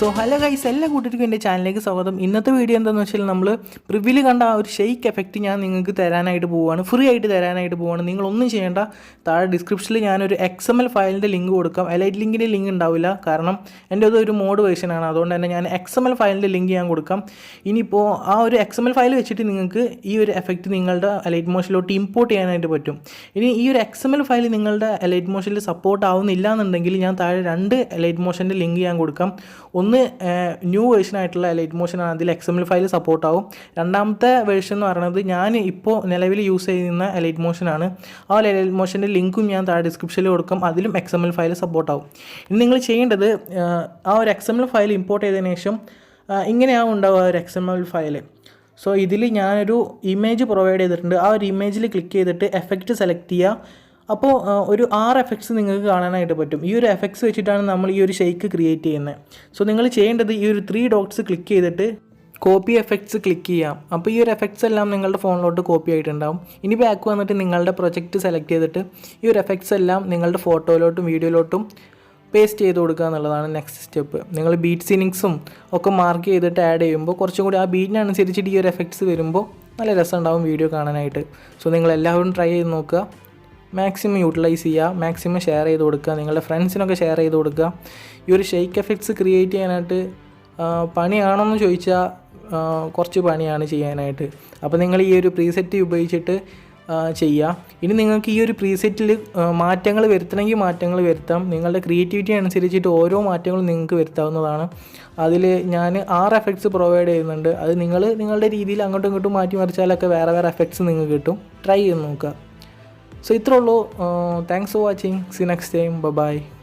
Hello guys, എല്ലാ കൂട്ടർക്കും എൻ്റെ ചാനലിലേക്ക് സ്വാഗതം. ഇന്നത്തെ വീഡിയോ എന്താണെന്ന് വെച്ചാൽ നമ്മൾ പ്രിവ്യൂവിൽ കണ്ട ആ ഒരു ഷെയ്ക്ക് എഫക്റ്റ് ഞാൻ നിങ്ങൾക്ക് തരാനായിട്ട് പോവുകയാണ്, ഫ്രീ ആയിട്ട് തരാനായിട്ട് പോവുകയാണ്. നിങ്ങളൊന്നും ചെയ്യേണ്ട, താഴെ ഡിസ്ക്രിപ്ഷനിൽ ഞാനൊരു XML ഫയലിൻ്റെ ലിങ്ക് കൊടുക്കാം. എലൈറ്റ് ലിങ്കിൻ്റെ ലിങ്ക് ഉണ്ടാവില്ല, കാരണം എൻ്റെ ഒരു മോഡ് വേർഷനാണ്. അതുകൊണ്ട് തന്നെ ഞാൻ XML ഫയലിൻ്റെ ലിങ്ക് ഞാൻ കൊടുക്കാം. ഇനിയിപ്പോൾ ആ ഒരു XML ഫയൽ വെച്ചിട്ട് നിങ്ങൾക്ക് ഈ ഒരു എഫക്റ്റ് നിങ്ങളുടെ എലൈറ്റ് മോഷനിലോട്ട് ഇമ്പോർട്ട് ചെയ്യാനായിട്ട് പറ്റും. ഇനി ഈ ഒരു XML ഫയൽ നിങ്ങളുടെ എലൈറ്റ് മോഷനിൽ സപ്പോർട്ട് ആവുന്നില്ല എന്നുണ്ടെങ്കിൽ ഞാൻ താഴെ 2 എലൈറ്റ് മോഷൻ്റെ ലിങ്ക് ഞാൻ കൊടുക്കാം. ഒന്ന് ന്യൂ വേർഷൻ ആയിട്ടുള്ള എലൈറ്റ് മോഷനാണ്, അതിൽ XML ഫയൽ സപ്പോർട്ടാവും. രണ്ടാമത്തെ വേർഷൻ എന്ന് പറയുന്നത് ഞാൻ ഇപ്പോൾ നിലവിൽ യൂസ് ചെയ്യുന്ന എലൈറ്റ് മോഷനാണ്. ആ എലൈറ്റ് മോഷൻ്റെ ലിങ്കും ഞാൻ താഴെ ഡിസ്ക്രിപ്ഷനിൽ കൊടുക്കാം, അതിലും XML ഫയൽ സപ്പോർട്ടാവും. ഇനി നിങ്ങൾ ചെയ്യേണ്ടത്, ആ ഒരു XML ഫയൽ ഇമ്പോർട്ട് ചെയ്തതിന് ശേഷം ഇങ്ങനെയാവും ഉണ്ടാവുക ഒരു XML ഫയൽ. സോ ഇതിൽ ഞാനൊരു ഇമേജ് പ്രൊവൈഡ് ചെയ്തിട്ടുണ്ട്. ആ ഒരു ഇമേജിൽ ക്ലിക്ക് ചെയ്തിട്ട് എഫക്റ്റ് സെലക്ട് ചെയ്യുക. അപ്പോൾ ഒരു 6 എഫക്ട്സ് നിങ്ങൾക്ക് കാണാനായിട്ട് പറ്റും. ഈ ഒരു എഫക്ട്സ് വെച്ചിട്ടാണ് നമ്മൾ ഈ ഒരു ഷെയ്ക്ക് ക്രിയേറ്റ് ചെയ്യുന്നത്. സോ നിങ്ങൾ ചെയ്യേണ്ടത് ഈ ഒരു 3 ഡോട്ട്സ് ക്ലിക്ക് ചെയ്തിട്ട് കോപ്പി എഫക്ട്സ് ക്ലിക്ക് ചെയ്യാം. അപ്പോൾ ഈ ഒരു എഫക്ട്സ് എല്ലാം നിങ്ങളുടെ ഫോണിലോട്ട് കോപ്പി ആയിട്ടുണ്ടാവും. ഇനി ബാക്ക് വന്നിട്ട് നിങ്ങളുടെ പ്രൊജക്റ്റ് സെലക്ട് ചെയ്തിട്ട് ഈ ഒരു എഫക്ട്സ് എല്ലാം നിങ്ങളുടെ ഫോട്ടോയിലോട്ടും വീഡിയോയിലോട്ടും പേസ്റ്റ് ചെയ്ത് കൊടുക്കുക എന്നുള്ളതാണ് നെക്സ്റ്റ് സ്റ്റെപ്പ്. നിങ്ങൾ ബീറ്റ് സീനിങ്സും ഒക്കെ മാർക്ക് ചെയ്തിട്ട് ആഡ് ചെയ്യുമ്പോൾ കുറച്ചും കൂടി ആ ബീറ്റിനനുസരിച്ചിട്ട് ഈ ഒരു എഫക്ട്സ് വരുമ്പോൾ നല്ല രസമുണ്ടാവും വീഡിയോ കാണാനായിട്ട്. സോ നിങ്ങളെല്ലാവരും ട്രൈ ചെയ്ത് നോക്കുക, മാക്സിമം യൂട്ടിലൈസ് ചെയ്യുക, മാക്സിമം ഷെയർ ചെയ്ത് കൊടുക്കുക, നിങ്ങളുടെ ഫ്രണ്ട്സിനൊക്കെ ഷെയർ ചെയ്ത് കൊടുക്കുക. ഈ ഒരു ഷെയ്ക്ക് എഫക്ട്സ് ക്രിയേറ്റ് ചെയ്യാനായിട്ട് പണിയാണെന്ന് ചോദിച്ചാൽ കുറച്ച് പണിയാണ് ചെയ്യാനായിട്ട്. അപ്പോൾ നിങ്ങൾ ഈ ഒരു പ്രീസെറ്റ് ഉപയോഗിച്ചിട്ട് ചെയ്യുക. ഇനി നിങ്ങൾക്ക് ഈ ഒരു പ്രീസെറ്റിൽ മാറ്റങ്ങൾ വരുത്തണമെങ്കിൽ മാറ്റങ്ങൾ വരുത്താം. നിങ്ങളുടെ ക്രിയേറ്റിവിറ്റി അനുസരിച്ചിട്ട് ഓരോ മാറ്റങ്ങളും നിങ്ങൾക്ക് വരുത്താവുന്നതാണ്. അതിൽ ഞാൻ 6 എഫക്ട്സ് പ്രൊവൈഡ് ചെയ്യുന്നുണ്ട്. അത് നിങ്ങളുടെ രീതിയിൽ അങ്ങോട്ടും ഇങ്ങോട്ടും മാറ്റി മറിച്ചാലൊക്കെ വേറെ വേറെ എഫക്ട്സ് നിങ്ങൾക്ക് കിട്ടും. ട്രൈ ചെയ്ത് നോക്കുക. So, it's all. Thanks for watching. See you next time. Bye bye.